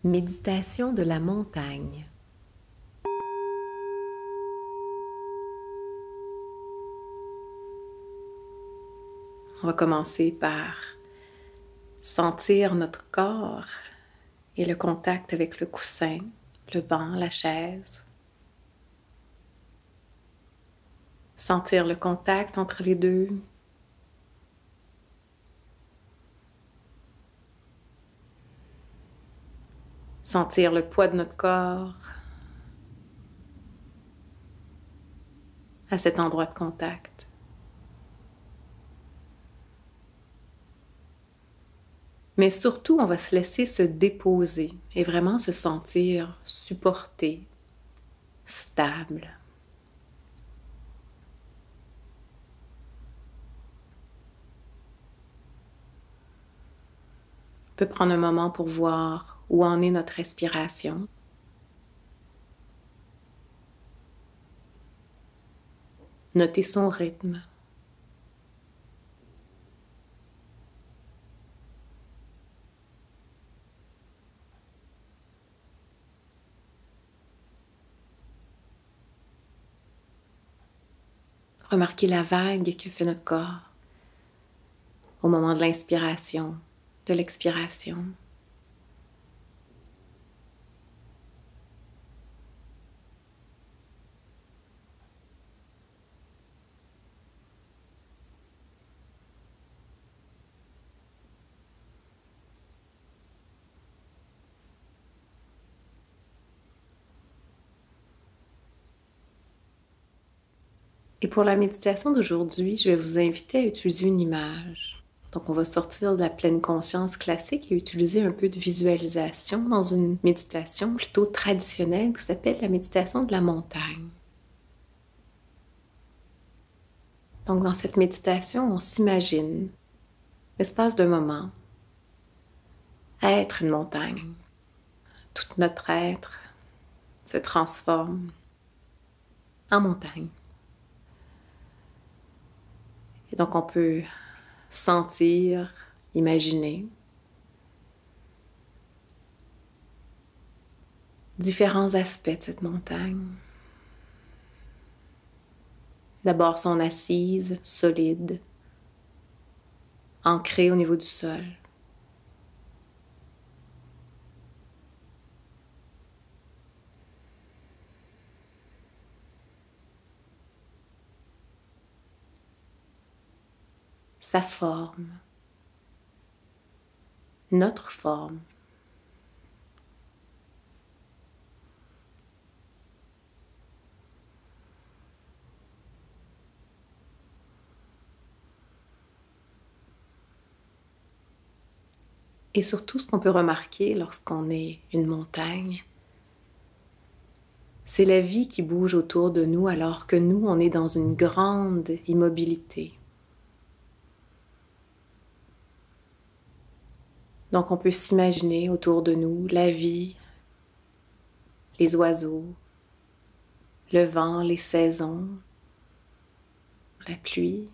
Méditation de la montagne. On va commencer par sentir notre corps et le contact avec le coussin, le banc, la chaise. Sentir le contact entre les deux. Sentir le poids de notre corps à cet endroit de contact. Mais surtout, on va se laisser se déposer et vraiment se sentir supporté, stable. On peut prendre un moment pour voir où en est notre respiration. Noter son rythme. Remarquer la vague que fait notre corps au moment de l'inspiration, de l'expiration. Et pour la méditation d'aujourd'hui, je vais vous inviter à utiliser une image. Donc, on va sortir de la pleine conscience classique et utiliser un peu de visualisation dans une méditation plutôt traditionnelle qui s'appelle la méditation de la montagne. Donc, dans cette méditation, on s'imagine, l'espace d'un moment, être une montagne. Tout notre être se transforme en montagne. Et donc, on peut sentir, imaginer différents aspects de cette montagne. D'abord, son assise solide, ancrée au niveau du sol. Sa forme, notre forme. Et surtout, ce qu'on peut remarquer lorsqu'on est une montagne, c'est la vie qui bouge autour de nous alors que nous, on est dans une grande immobilité. Donc, on peut s'imaginer autour de nous la vie, les oiseaux, le vent, les saisons, la pluie,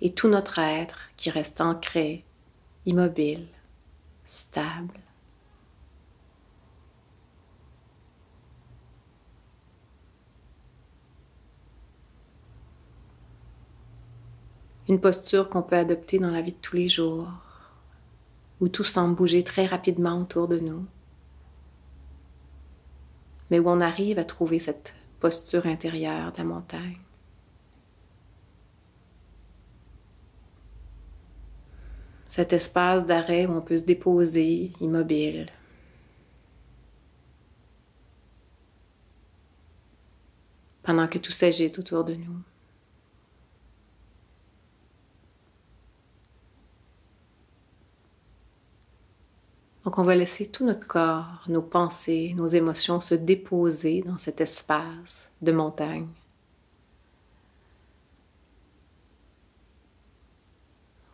et tout notre être qui reste ancré, immobile, stable. Une posture qu'on peut adopter dans la vie de tous les jours, où tout semble bouger très rapidement autour de nous, mais où on arrive à trouver cette posture intérieure de la montagne. Cet espace d'arrêt où on peut se déposer, immobile. Pendant que tout s'agite autour de nous. Donc on va laisser tout notre corps, nos pensées, nos émotions se déposer dans cet espace de montagne.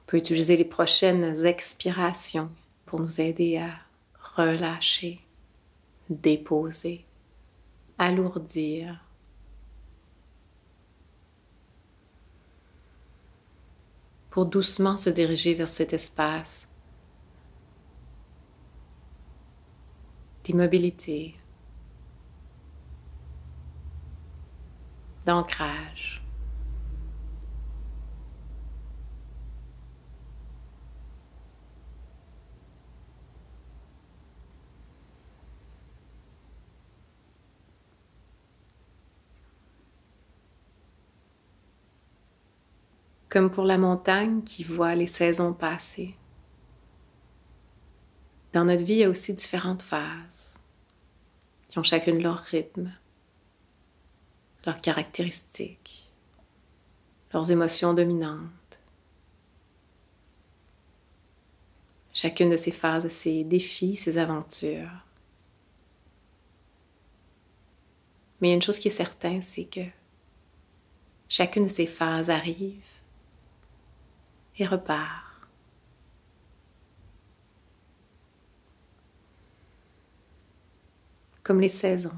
On peut utiliser les prochaines expirations pour nous aider à relâcher, déposer, alourdir. Pour doucement se diriger vers cet espace d'immobilité, d'ancrage. Comme pour la montagne qui voit les saisons passer. Dans notre vie, il y a aussi différentes phases qui ont chacune leur rythme, leurs caractéristiques, leurs émotions dominantes. Chacune de ces phases a ses défis, ses aventures. Mais il y a une chose qui est certaine, c'est que chacune de ces phases arrive et repart. Comme les saisons.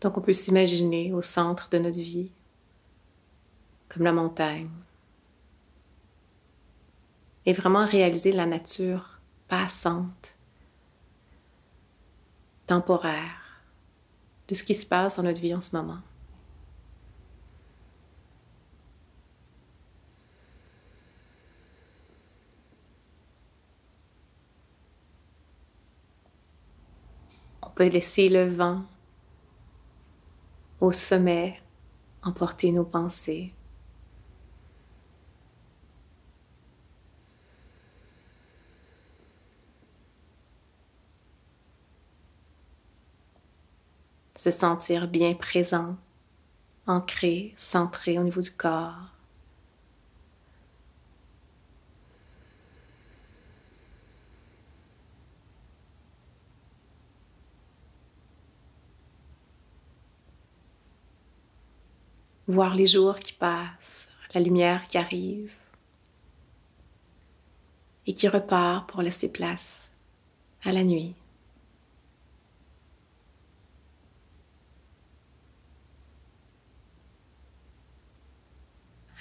Donc on peut s'imaginer au centre de notre vie, comme la montagne, et vraiment réaliser la nature passante, temporaire, de ce qui se passe dans notre vie en ce moment. On peut laisser le vent au sommet emporter nos pensées. Se sentir bien présent, ancré, centré au niveau du corps. Voir les jours qui passent, la lumière qui arrive et qui repart pour laisser place à la nuit.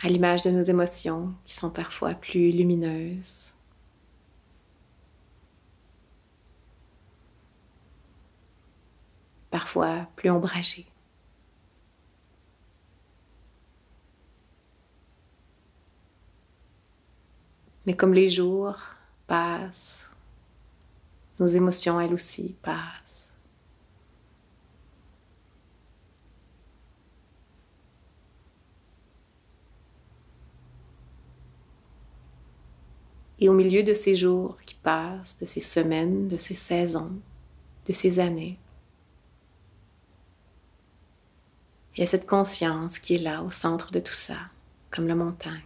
À l'image de nos émotions qui sont parfois plus lumineuses. Parfois plus ombragées. Mais comme les jours passent, nos émotions, elles aussi, passent. Et au milieu de ces jours qui passent, de ces semaines, de ces saisons, de ces années, il y a cette conscience qui est là, au centre de tout ça, comme la montagne.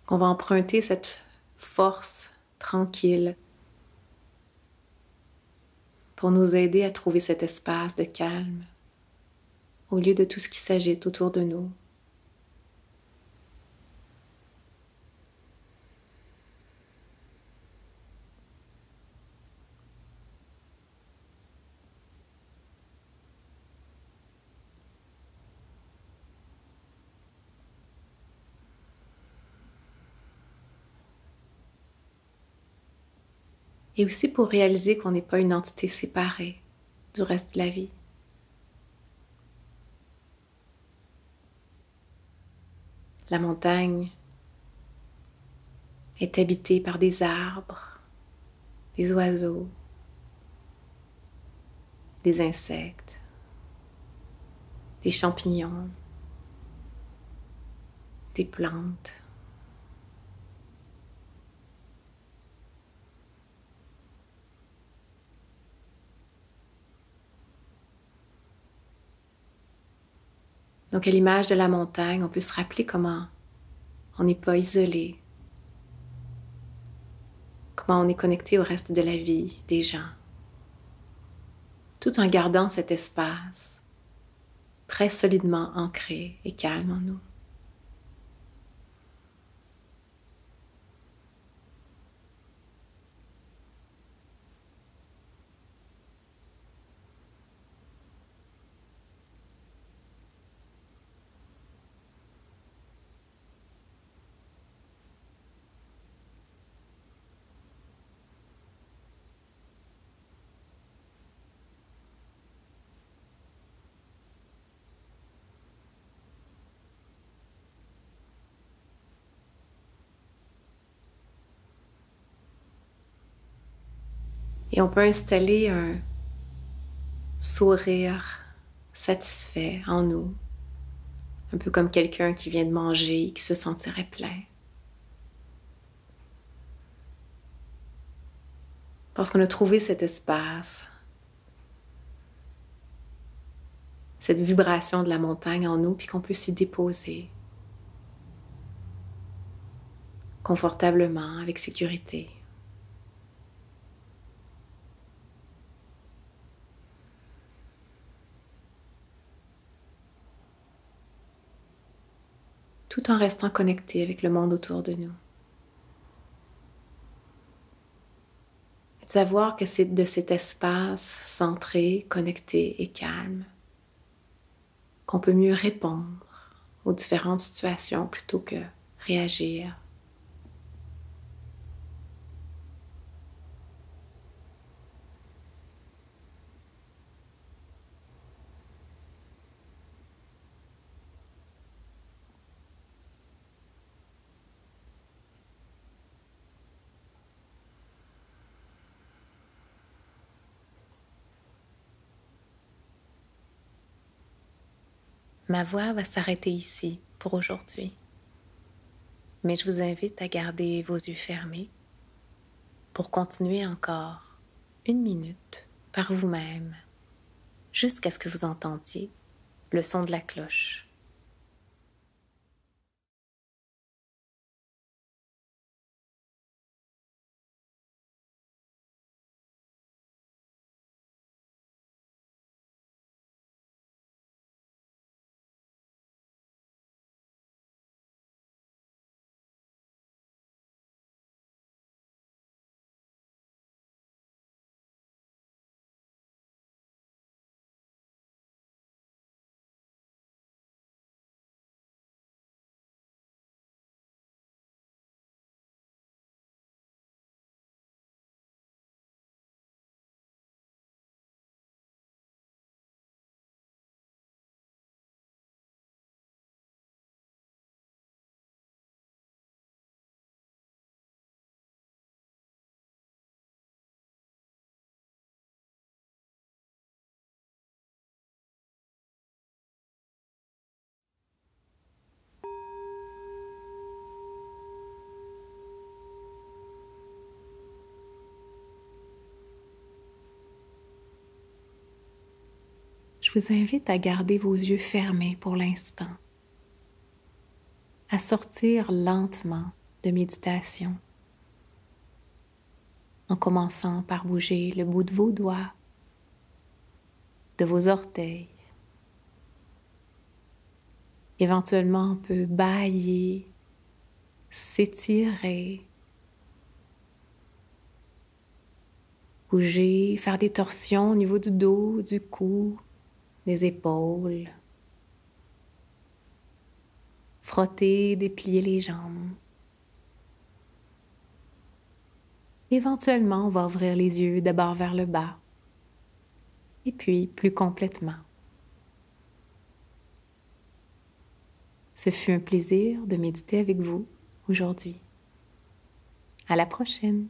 Qu'on va emprunter cette force tranquille pour nous aider à trouver cet espace de calme au lieu de tout ce qui s'agite autour de nous. Et aussi pour réaliser qu'on n'est pas une entité séparée du reste de la vie. La montagne est habitée par des arbres, des oiseaux, des insectes, des champignons, des plantes. Donc à l'image de la montagne, on peut se rappeler comment on n'est pas isolé, comment on est connecté au reste de la vie, des gens, tout en gardant cet espace très solidement ancré et calme en nous. Et on peut installer un sourire satisfait en nous, un peu comme quelqu'un qui vient de manger et qui se sentirait plein. Parce qu'on a trouvé cet espace, cette vibration de la montagne en nous, puis qu'on peut s'y déposer confortablement, avec sécurité. Tout en restant connecté avec le monde autour de nous. Et de savoir que c'est de cet espace centré, connecté et calme qu'on peut mieux répondre aux différentes situations plutôt que réagir. Ma voix va s'arrêter ici pour aujourd'hui, mais je vous invite à garder vos yeux fermés pour continuer encore 1 minute par vous-même jusqu'à ce que vous entendiez le son de la cloche. Je vous invite à garder vos yeux fermés pour l'instant, à sortir lentement de méditation, en commençant par bouger le bout de vos doigts, de vos orteils. Éventuellement, on peut bâiller, s'étirer, bouger, faire des torsions au niveau du dos, du cou, des épaules. Frotter, déplier les jambes. Éventuellement, on va ouvrir les yeux d'abord vers le bas, et puis plus complètement. Ce fut un plaisir de méditer avec vous aujourd'hui. À la prochaine!